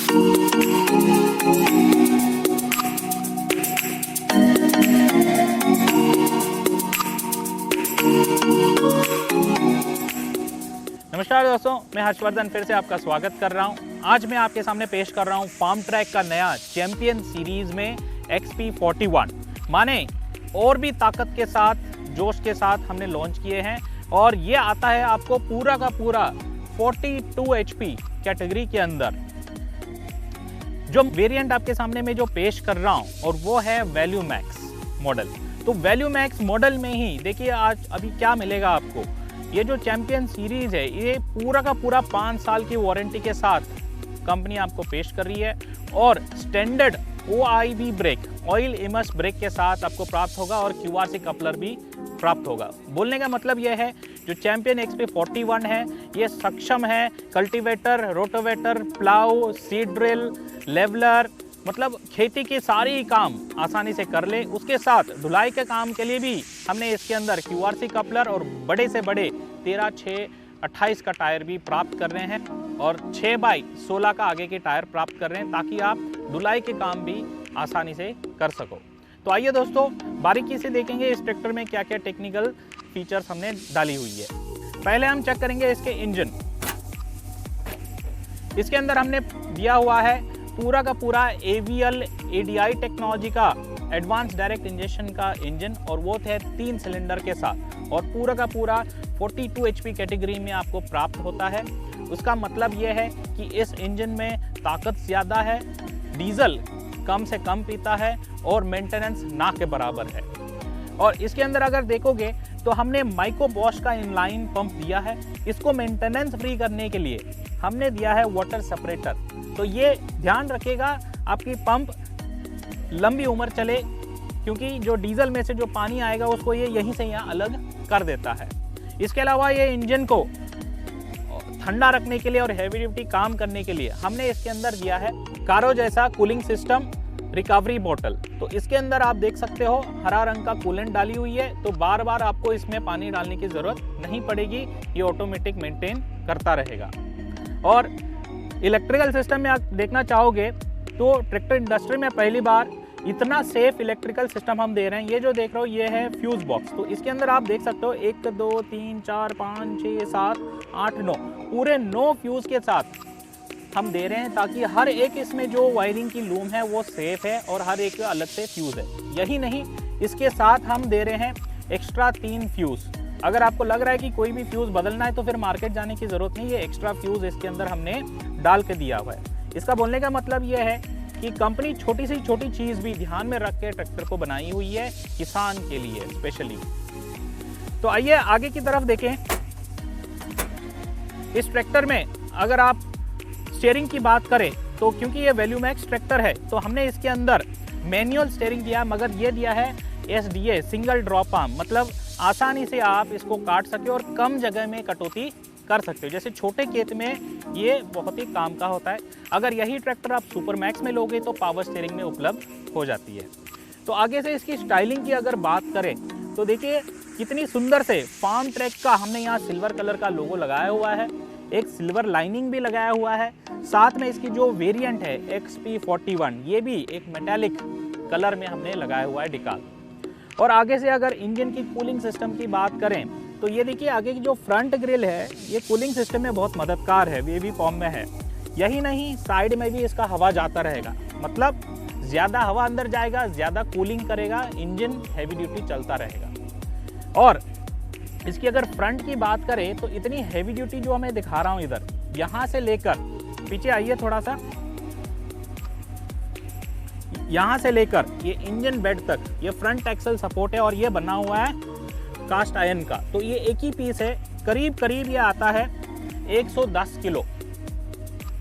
नमस्कार दोस्तों, मैं हर्षवर्धन फिर से आपका स्वागत कर रहा हूं। आज मैं आपके सामने पेश कर रहा हूं फार्म ट्रैक का नया चैंपियन सीरीज में XP41। माने और भी ताकत के साथ, जोश के साथ हमने लॉन्च किए हैं और ये आता है आपको पूरा का पूरा 42 HP कैटेगरी के अंदर। जो वेरिएंट आपके सामने में जो पेश कर रहा हूं और वो है वैल्यू मैक्स मॉडल। तो वैल्यू मैक्स मॉडल में ही देखिए आज अभी क्या मिलेगा आपको। ये जो चैंपियन सीरीज है ये पूरा का पूरा 5 साल की वारंटी के साथ कंपनी आपको पेश कर रही है और standard OIB brake, oil immerse brake के साथ आपको प्राप्त होगा और QRC कपलर भी प्राप्त होगा। बोलने का मतलब यह है जो चैंपियन XP41 है ये सक्षम है cultivator, rotavator, plough, seed drill, leveller, मतलब खेती के सारे ही काम आसानी से कर ले। उसके साथ धुलाई के काम के लिए भी हमने इसके अंदर QRC कपलर और बड़े से बड़े 13, 6, 28 का टायर भी प्राप्त कर रहे हैं और 6x16 का आगे के टायर प्राप्त कर रहे हैं ताकि आप धुलाई के काम भी आसानी से कर सको। तो आइए दोस्तों बारीकी से देखेंगे इस ट्रैक्टर में क्या क्या टेक्निकल फीचर्स हमने डाली हुई है। पहले हम चेक करेंगे इसके इंजन। इसके अंदर हमने दिया हुआ है पूरा का पूरा AVL ADI टेक्नोलॉजी का एडवांस डायरेक्ट इंजेक्शन का इंजन और वो है 3 सिलेंडर के साथ और पूरा का पूरा 42 HP कैटेगरी में आपको प्राप्त होता है। उसका मतलब ये है कि इस इंजन में ताकत ज़्यादा है, डीजल कम से कम पीता है और मेंटेनेंस ना के बराबर है। और इसके अंदर अगर देखोगे तो हमने माइको बॉश का इनलाइन पंप दिया है। इसको मेंटेनेंस फ्री करने के लिए हमने दिया है वाटर सेपरेटर। तो ये ध्यान रखिएगा आपकी पंप लंबी उम्र चले क्योंकि जो डीजल में से जो पानी आएगा उसको ये यहीं से यहाँ अलग कर देता है। इसके अलावा ये इंजन को ठंडा रखने के लिए और हैवी ड्यूटी काम करने के लिए हमने इसके अंदर दिया है कारो जैसा कूलिंग सिस्टम रिकवरी बोतल। तो इसके अंदर आप देख सकते हो हरा रंग का कूलेंट डाली हुई है तो बार बार आपको इसमें पानी डालने की ज़रूरत नहीं पड़ेगी, ये ऑटोमेटिक मेंटेन करता रहेगा। और इलेक्ट्रिकल सिस्टम में आप देखना चाहोगे तो ट्रैक्टर इंडस्ट्री में पहली बार इतना सेफ इलेक्ट्रिकल सिस्टम हम दे रहे हैं। ये जो देख रहे हो ये है फ्यूज़ बॉक्स। तो इसके अंदर आप देख सकते हो 1, 2, 3, 4, 5, 6, 7, 8, 9 पूरे 9 फ्यूज़ के साथ हम दे रहे हैं ताकि हर एक इसमें जो वायरिंग की लूम है वो सेफ है और हर एक अलग से फ्यूज़ है। यही नहीं, इसके साथ हम दे रहे हैं एक्स्ट्रा 3 फ्यूज़। अगर आपको लग रहा है कि कोई भी फ्यूज़ बदलना है तो फिर मार्केट जाने की ज़रूरत नहीं है, एक्स्ट्रा फ्यूज़ इसके अंदर हमने डाल के दिया हुआ है। इसका बोलने का मतलब ये है कि कंपनी छोटी से छोटी चीज़ भी ध्यान में रख के ट्रैक्टर को बनाई हुई है किसान के लिए स्पेशली। तो आइए आगे की तरफ देखें। इस ट्रैक्टर में अगर आप स्टीयरिंग की बात करें तो क्योंकि ये वैल्यू मैक्स ट्रैक्टर है तो हमने इसके अंदर मैनुअल स्टीयरिंग दिया, मगर ये दिया है SDA सिंगल ड्रॉप आर्म, मतलब आसानी से आप इसको काट सके और कम जगह में कटौती कर सकते हो। जैसे छोटे खेत में ये बहुत ही काम का होता है। अगर यही ट्रैक्टर आप सुपर मैक्स में लोगे तो पावर स्टीयरिंग में उपलब्ध हो जाती है। तो आगे से इसकी स्टाइलिंग की अगर बात करें तो देखिए कितनी सुंदर से फार्म ट्रैक का हमने यहाँ सिल्वर कलर का लोगो लगाया हुआ है, एक सिल्वर लाइनिंग भी लगाया हुआ है। साथ में इसकी जो वेरिएंट है XP41 ये भी एक मेटालिक कलर में हमने लगाया हुआ है डिकाल। और आगे से अगर इंजन की कूलिंग सिस्टम की बात करें तो ये देखिए आगे की जो फ्रंट ग्रिल है ये कूलिंग सिस्टम में बहुत मददगार है, वेवी फॉर्म में है। यही नहीं, साइड में भी इसका हवा जाता रहेगा, मतलब ज़्यादा हवा अंदर जाएगा, ज़्यादा कूलिंग करेगा, इंजन हैवी ड्यूटी चलता रहेगा। और इसकी अगर फ्रंट की बात करें तो इतनी हैवी ड्यूटी जो मैं दिखा रहा हूँ इधर, यहाँ से लेकर पीछे आइए थोड़ा सा, यहाँ से लेकर ये इंजन बेड तक ये फ्रंट एक्सल सपोर्ट है और ये बना हुआ है कास्ट आयरन का। तो ये एक ही पीस है, करीब करीब ये आता है 110 किलो।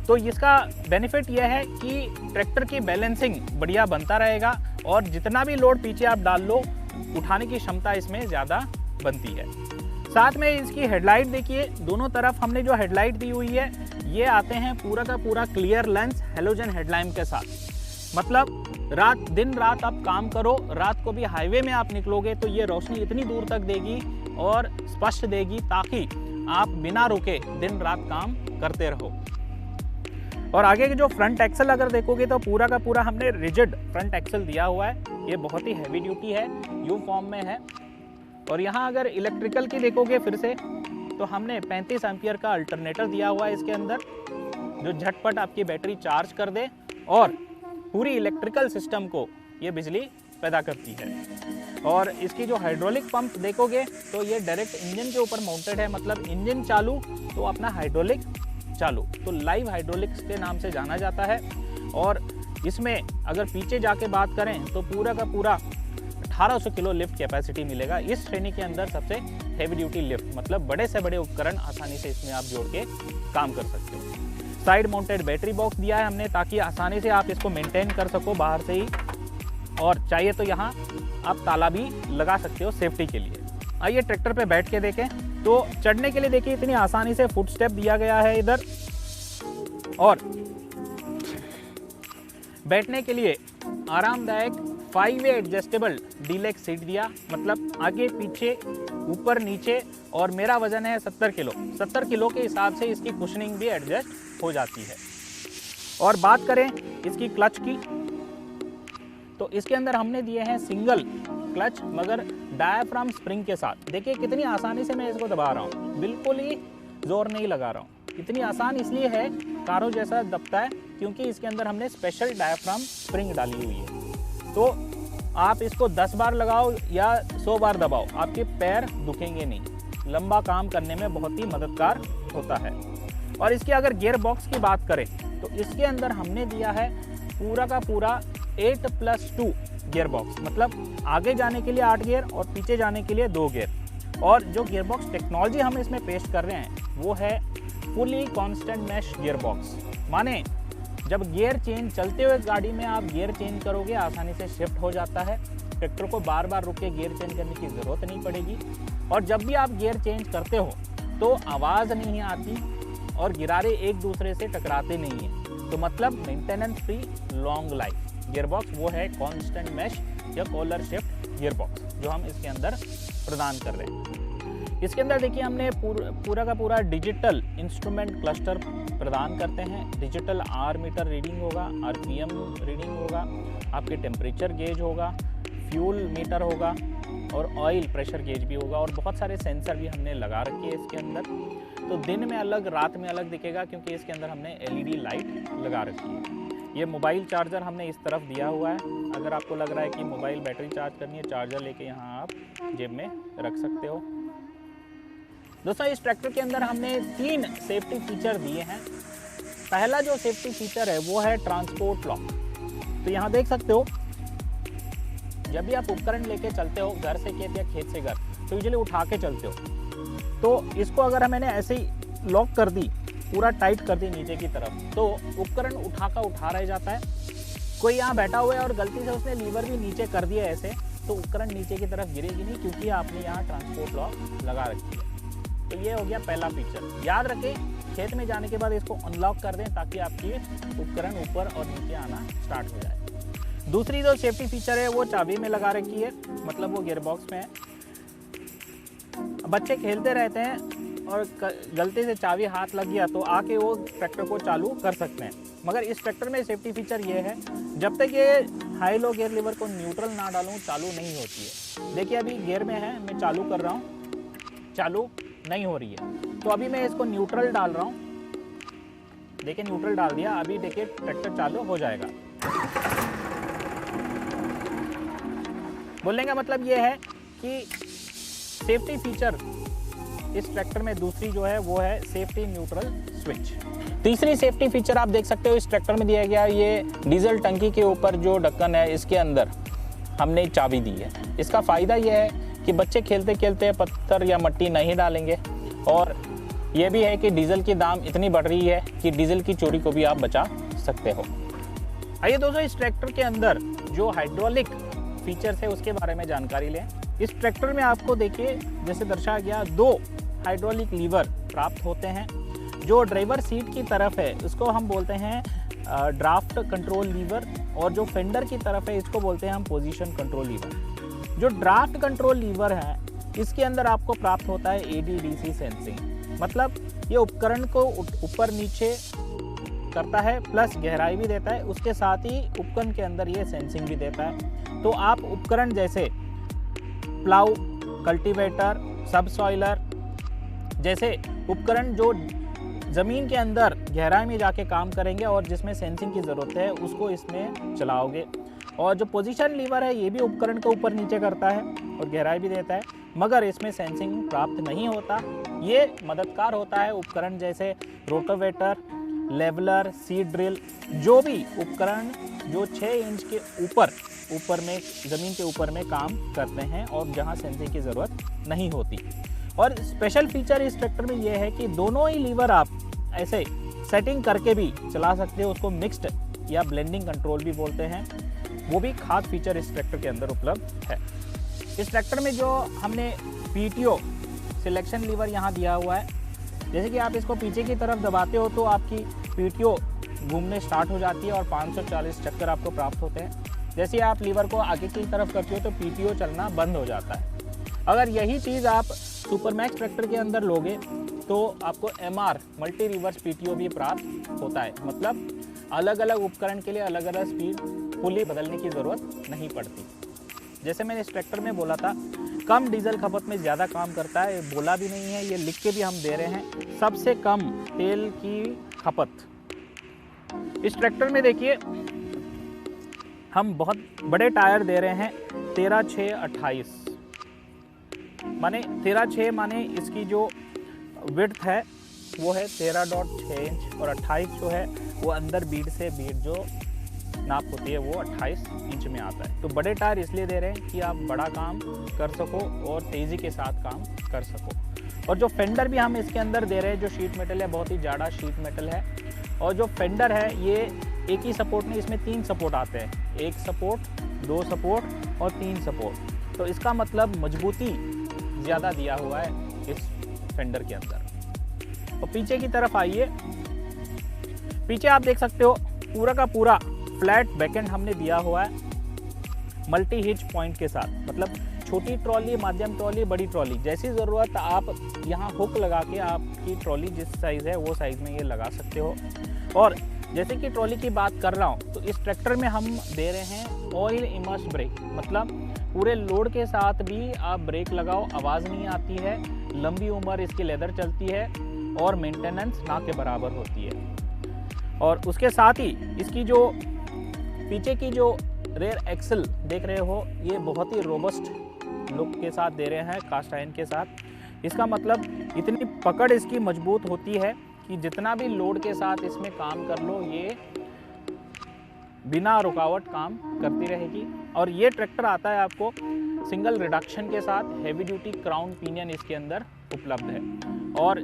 तो इसका बेनिफिट यह है कि ट्रैक्टर की बैलेंसिंग बढ़िया बनता रहेगा और जितना भी लोड पीछे आप डाल लो उठाने की क्षमता इसमें ज़्यादा बनती है। साथ में इसकी हेडलाइट देखिए, दोनों तरफ हमने जो हेडलाइट दी हुई है ये आते हैं पूरा का पूरा क्लियर लेंस हेलोजन हेडलाइट के साथ। मतलब दिन रात आप काम करो, रात को भी हाईवे में आप निकलोगे तो ये रोशनी इतनी दूर तक देगी और स्पष्ट देगी ताकि आप बिना रुके दिन रात काम करते रहो। और आगे के जो फ्रंट एक्सल अगर देखोगे तो पूरा का पूरा हमने रिजिड फ्रंट एक्सल दिया हुआ है। ये बहुत ही हैवी ड्यूटी है, यू फॉर्म में है। और यहाँ अगर इलेक्ट्रिकल की देखोगे फिर से तो हमने 35 एम्पियर का अल्टरनेटर दिया हुआ है इसके अंदर, जो झटपट आपकी बैटरी चार्ज कर दे और पूरी इलेक्ट्रिकल सिस्टम को ये बिजली पैदा करती है। और इसकी जो हाइड्रोलिक पंप देखोगे तो ये डायरेक्ट इंजन के ऊपर माउंटेड है, मतलब इंजन चालू तो अपना हाइड्रोलिक चालू, तो लाइव हाइड्रोलिक्स के नाम से जाना जाता है। और इसमें अगर पीछे जाके बात करें तो पूरा का पूरा 1800 किलो लिफ्ट कैपेसिटी मिलेगा। इस श्रेणी के अंदर सबसे हेवी ड्यूटी लिफ्ट, मतलब बड़े से बड़े उपकरण आसानी से इसमें आप जोड़ के काम कर सकते हो। साइड माउंटेड बैटरी बॉक्स दिया है हमने ताकि आसानी से आप इसको मेंटेन कर सको बाहर से ही, और चाहिए तो यहाँ आप ताला भी लगा सकते हो सेफ्टी के लिए। आइए ट्रैक्टर पे बैठ के देखें तो चढ़ने के लिए देखिए इतनी आसानी से फुट स्टेप दिया गया है इधर, और बैठने के लिए आरामदायक 5-वे एडजस्टेबल डीलक्स सीट दिया, मतलब आगे पीछे ऊपर नीचे। और मेरा वजन है 70 किलो, 70 किलो के हिसाब से इसकी कुशनिंग भी एडजस्ट हो जाती है। और बात करें इसकी क्लच की तो इसके अंदर हमने दिए हैं सिंगल क्लच मगर डायाफ्राम स्प्रिंग के साथ। देखिए कितनी आसानी से मैं इसको दबा रहा हूँ, बिल्कुल ही जोर नहीं लगा रहा हूँ। इतनी आसान इसलिए है, कारों जैसा दबता है, क्योंकि इसके अंदर हमने स्पेशल डायाफ्राम स्प्रिंग डाली हुई है। तो आप इसको 10 बार लगाओ या 100 बार दबाओ, आपके पैर दुखेंगे नहीं। लंबा काम करने में बहुत ही मददगार होता है। और इसके अगर गियर बॉक्स की बात करें तो इसके अंदर हमने दिया है पूरा का पूरा 8+2 गियर बॉक्स, मतलब आगे जाने के लिए 8 गियर और पीछे जाने के लिए 2 गियर। और जो गियर बॉक्स टेक्नोलॉजी हम इसमें पेश कर रहे हैं वो है fully constant mesh gear box. माने जब गियर चेंज चलते हुए गाड़ी में आप गियर चेंज करोगे आसानी से शिफ्ट हो जाता है, ट्रैक्टर को बार बार रुक के गियर चेंज करने की ज़रूरत नहीं पड़ेगी। और जब भी आप गियर चेंज करते हो तो आवाज़ नहीं आती और गिरारे एक दूसरे से टकराते नहीं हैं, तो मतलब maintenance free long life. Gear box वो है कांस्टेंट मैश या कॉलर शिफ्ट गियर बॉक्स जो हम इसके अंदर प्रदान कर रहे हैं। इसके अंदर देखिए हमने पूरा का पूरा डिजिटल इंस्ट्रूमेंट क्लस्टर प्रदान करते हैं। डिजिटल आर मीटर रीडिंग होगा, आरपीएम रीडिंग होगा, आपके टेम्परेचर गेज होगा, फ्यूल मीटर होगा और ऑयल प्रेशर गेज भी होगा। और बहुत सारे सेंसर भी हमने लगा रखे हैं इसके अंदर, तो दिन में अलग रात में अलग दिखेगा क्योंकि इसके अंदर हमने एलईडी लाइट लगा रखी है। ये मोबाइल चार्जर हमने इस तरफ दिया हुआ है, अगर आपको लग रहा है कि मोबाइल बैटरी चार्ज करनी है, चार्जर लेके यहाँ आप जेब में रख सकते हो। दोस्तों इस ट्रैक्टर के अंदर हमने 3 सेफ्टी फीचर दिए हैं। पहला जो सेफ्टी फीचर है वो है ट्रांसपोर्ट लॉक। तो यहाँ देख सकते हो जब भी आप उपकरण लेके चलते हो घर से खेत या खेत से घर, तो यूजुअली उठा के चलते हो, तो इसको अगर मैंने ऐसे ही लॉक कर दी, पूरा टाइट कर दी नीचे की तरफ, तो उपकरण उठा रह जाता है। कोई यहाँ बैठा हुआ है और गलती से उसने लीवर भी नीचे कर दिया ऐसे, तो उपकरण नीचे की तरफ गिरेगी नहीं क्योंकि आपने यहाँ ट्रांसपोर्ट लॉक लगा रखी है। तो ये हो गया पहला फीचर। याद रखें खेत में जाने के बाद इसको अनलॉक कर दें ताकि आपकी उपकरण ऊपर और नीचे आना स्टार्ट हो जाए। दूसरी जो सेफ्टी फीचर है वो चाबी में लगा रखी है, मतलब वो गियर बॉक्स में है। बच्चे खेलते रहते हैं और गलती से चाबी हाथ लग गया तो आके वो ट्रैक्टर को चालू कर सकते हैं। मगर इस ट्रैक्टर में सेफ्टी फीचर ये है, जब तक ये हाई लो गियर लीवर को न्यूट्रल ना डालूं चालू नहीं होती है। देखिए अभी गियर में है, मैं चालू कर रहा हूँ, चालू नहीं हो रही है, तो अभी मैं इसको न्यूट्रल डाल रहा हूँ। देखिए न्यूट्रल डाल दिया, अभी देखिए ट्रैक्टर चालू हो जाएगा। बोलने का मतलब ये है कि सेफ्टी फीचर इस ट्रैक्टर में दूसरी जो है वो है सेफ्टी न्यूट्रल स्विच। तीसरी सेफ्टी फीचर आप देख सकते हो इस ट्रैक्टर में दिया गया, ये डीजल टंकी के ऊपर जो ढक्कन है इसके अंदर हमने चाबी दी है। इसका फ़ायदा ये है कि बच्चे खेलते खेलते पत्थर या मिट्टी नहीं डालेंगे, और ये भी है कि डीजल की दाम इतनी बढ़ रही है कि डीजल की चोरी को भी आप बचा सकते हो। आइए दोस्तों इस ट्रैक्टर के अंदर जो हाइड्रोलिक फीचर्स है उसके बारे में जानकारी लें। इस ट्रैक्टर में आपको देखिए जैसे दर्शाया गया 2 हाइड्रोलिक लीवर प्राप्त होते हैं। जो ड्राइवर सीट की तरफ है उसको हम बोलते हैं ड्राफ्ट कंट्रोल लीवर, और जो फेंडर की तरफ है इसको बोलते हैं हम पोजीशन कंट्रोल लीवर। जो ड्राफ्ट कंट्रोल लीवर है इसके अंदर आपको प्राप्त होता है ADDC सेंसिंग, मतलब ये उपकरण को ऊपर नीचे करता है प्लस गहराई भी देता है, उसके साथ ही उपकरण के अंदर ये सेंसिंग भी देता है। तो आप उपकरण जैसे प्लाउ, कल्टीवेटर, सबसॉइलर जैसे उपकरण जो ज़मीन के अंदर गहराई में जाके काम करेंगे और जिसमें सेंसिंग की ज़रूरत है, उसको इसमें चलाओगे। और जो पोजीशन लीवर है ये भी उपकरण को ऊपर नीचे करता है और गहराई भी देता है, मगर इसमें सेंसिंग प्राप्त नहीं होता। ये मददगार होता है उपकरण जैसे रोटोवेटर, लेवलर, सीड ड्रिल, जो भी उपकरण जो 6 इंच के ऊपर में ज़मीन के ऊपर में काम करते हैं और जहां सेंसिंग की ज़रूरत नहीं होती। और स्पेशल फीचर इस ट्रैक्टर में ये है कि दोनों ही लीवर आप ऐसे सेटिंग करके भी चला सकते हो, उसको मिक्स्ड या ब्लेंडिंग कंट्रोल भी बोलते हैं। वो भी खास फीचर इस ट्रैक्टर के अंदर उपलब्ध है। इस ट्रैक्टर में जो हमने PTO सिलेक्शन लीवर यहाँ दिया हुआ है, जैसे कि आप इसको पीछे की तरफ दबाते हो तो आपकी PTO घूमने स्टार्ट हो जाती है और 540 चक्कर आपको प्राप्त होते हैं। जैसे आप लीवर को आगे की तरफ करते हो तो PTO चलना बंद हो जाता है। अगर यही चीज़ आप सुपरमैक्स ट्रैक्टर के अंदर लोगे तो आपको MR मल्टी रिवर्स PTO भी प्राप्त होता है। मतलब अलग अलग उपकरण के लिए अलग अलग स्पीड पुली बदलने की ज़रूरत नहीं पड़ती। जैसे मैंने इस ट्रैक्टर में बोला था, कम डीजल खपत में ज़्यादा काम करता है, बोला भी नहीं है, ये लिख के भी हम दे रहे हैं, सबसे कम तेल की खपत। इस ट्रैक्टर में देखिए हम बहुत बड़े टायर दे रहे हैं, 13/6/28 माने 13/6 माने इसकी जो विड्थ है वो है 13.6 इंच और 28 जो है वो अंदर बीट से बीट जो नाप होती है वो 28 इंच में आता है। तो बड़े टायर इसलिए दे रहे हैं कि आप बड़ा काम कर सको और तेज़ी के साथ काम कर सको। और जो फेंडर भी हम इसके अंदर दे रहे हैं, जो शीट मेटल है, बहुत ही ज़्यादा शीट मेटल है। और जो फेंडर है ये एक ही सपोर्ट में, इसमें 3 सपोर्ट आते हैं, 1 सपोर्ट, 2 सपोर्ट और 3 सपोर्ट। तो इसका मतलब मजबूती ज़्यादा दिया हुआ है इस फेंडर के अंदर। तो पीछे की तरफ आइए, पीछे आप देख सकते हो पूरा का पूरा फ्लैट बैकएंड हमने दिया हुआ है मल्टी हिच पॉइंट के साथ। मतलब छोटी ट्रॉली, माध्यम ट्रॉली, बड़ी ट्रॉली, जैसी ज़रूरत आप यहाँ हुक लगा के आपकी ट्रॉली जिस साइज़ है वो साइज़ में ये लगा सकते हो। और जैसे कि ट्रॉली की बात कर रहा हूँ तो इस ट्रैक्टर में हम दे रहे हैं ऑयल इमर्स ब्रेक। मतलब पूरे लोड के साथ भी आप ब्रेक लगाओ, आवाज़ नहीं आती है, लंबी उम्र इसकी लेदर चलती है और मेंटेनेंस ना के बराबर होती है। और उसके साथ ही इसकी जो पीछे की जो रेयर एक्सल देख रहे हो, ये बहुत ही रोबस्ट लुक के साथ दे रहे हैं कास्ट आयरन के साथ। इसका मतलब इतनी पकड़ इसकी मजबूत होती है कि जितना भी लोड के साथ इसमें काम कर लो, ये बिना रुकावट काम करती रहेगी। और ये ट्रैक्टर आता है आपको सिंगल रिडक्शन के साथ, हैवी ड्यूटी क्राउन पिनियन इसके अंदर उपलब्ध है। और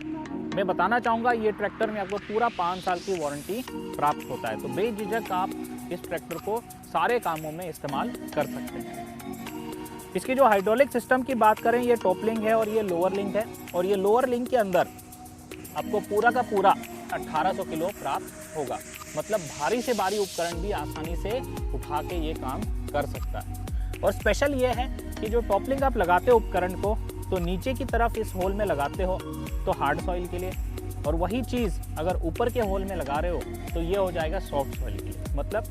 मैं बताना चाहूँगा ये ट्रैक्टर में आपको पूरा 5 साल की वारंटी प्राप्त होता है। तो बेझिझक आप इस ट्रैक्टर को सारे कामों में इस्तेमाल कर सकते हैं। इसकी जो हाइड्रोलिक सिस्टम की बात करें, ये टॉप लिंक है और ये लोअर लिंक है। और ये लोअर लिंक के अंदर आपको पूरा का पूरा 1800 किलो प्राप्त होगा। मतलब भारी से भारी उपकरण भी आसानी से उठा के ये काम कर सकता है। और स्पेशल ये है कि जो टॉप लिंक आप लगाते हो उपकरण को, तो नीचे की तरफ इस होल में लगाते हो तो हार्ड सॉइल के लिए, और वही चीज़ अगर ऊपर के होल में लगा रहे हो तो ये हो जाएगा सॉफ्ट सॉइल के लिए। मतलब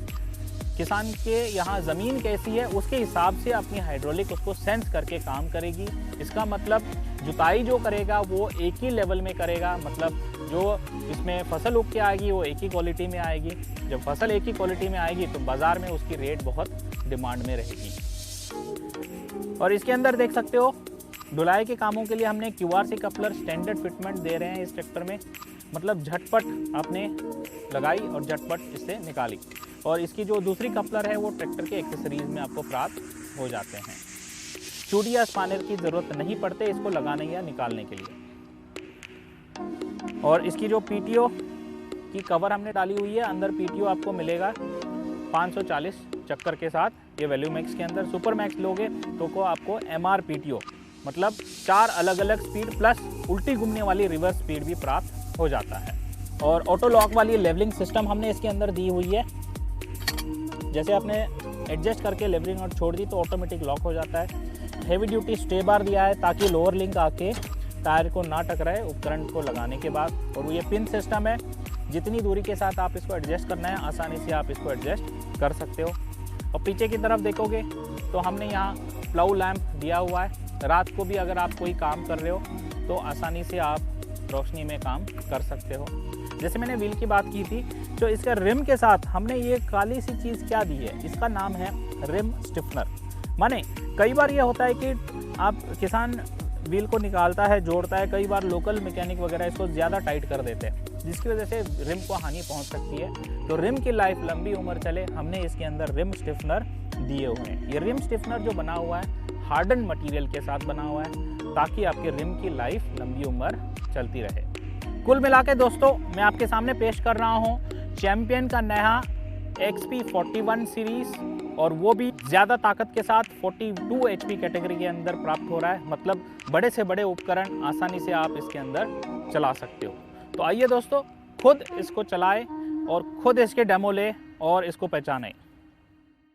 किसान के यहाँ ज़मीन कैसी है उसके हिसाब से अपनी हाइड्रोलिक उसको सेंस करके काम करेगी। इसका मतलब जुताई जो करेगा वो एक ही लेवल में करेगा। मतलब जो इसमें फसल उग के आएगी वो एक ही क्वालिटी में आएगी। जब फसल एक ही क्वालिटी में आएगी तो बाज़ार में उसकी रेट बहुत डिमांड में रहेगी। और इसके अंदर देख सकते हो धुलाई के कामों के लिए हमने QRC कपलर स्टैंडर्ड फिटमेंट दे रहे हैं इस ट्रैक्टर में। मतलब झटपट आपने लगाई और झटपट इससे निकाली। और इसकी जो दूसरी कपलर है वो ट्रैक्टर के एक्सेसरीज में आपको प्राप्त हो जाते हैं। चूड़ी या स्पानर की ज़रूरत नहीं पड़ते इसको लगाने या निकालने के लिए। और इसकी जो PTO की कवर हमने डाली हुई है, अंदर PTO आपको मिलेगा 540 चक्कर के साथ। ये वैल्यू मैक्स के अंदर सुपर मैक्स लोगे तो को आपको MR PTO मतलब 4 अलग अलग स्पीड प्लस उल्टी घूमने वाली रिवर्स स्पीड भी प्राप्त हो जाता है। और ऑटो लॉक वाली लेवलिंग सिस्टम हमने इसके अंदर दी हुई है। जैसे आपने एडजस्ट करके लेवलिंग और छोड़ दी तो ऑटोमेटिक लॉक हो जाता है। हेवी ड्यूटी स्टे बार दिया है ताकि लोअर लिंक आके टायर को ना टकराए उपकरण को लगाने के बाद। और ये पिन सिस्टम है जितनी दूरी के साथ आप इसको एडजस्ट करना है आसानी से आप इसको एडजस्ट कर सकते हो। और पीछे की तरफ देखोगे तो हमने यहाँ प्लाउ लैंप दिया हुआ है। रात को भी अगर आप कोई काम कर रहे हो तो आसानी से आप रोशनी में काम कर सकते हो। जैसे मैंने व्हील की बात की थी, तो इसका रिम के साथ हमने ये काली सी चीज़ क्या दी है, इसका नाम है रिम स्टिफनर। माने कई बार ये होता है कि आप किसान व्हील को निकालता है, जोड़ता है, कई बार लोकल मैकेनिक वगैरह इसको ज़्यादा टाइट कर देते हैं, जिसकी वजह से रिम को हानि पहुंच सकती है। तो रिम की लाइफ लंबी उम्र चले, हमने इसके अंदर रिम स्टिफनर दिए हुए हैं। ये रिम स्टिफनर जो बना हुआ है हार्डन मटेरियल के साथ बना हुआ है, ताकि आपके रिम की लाइफ लंबी उम्र चलती रहे। कुल मिला के दोस्तों मैं आपके सामने पेश कर रहा हूँ चैम्पियन का नया XP41 सीरीज़, और वो भी ज़्यादा ताकत के साथ 42 HP कैटेगरी के अंदर प्राप्त हो रहा है। मतलब बड़े से बड़े उपकरण आसानी से आप इसके अंदर चला सकते हो। तो आइए दोस्तों खुद इसको चलाएं और खुद इसके डेमो लें और इसको पहचानें।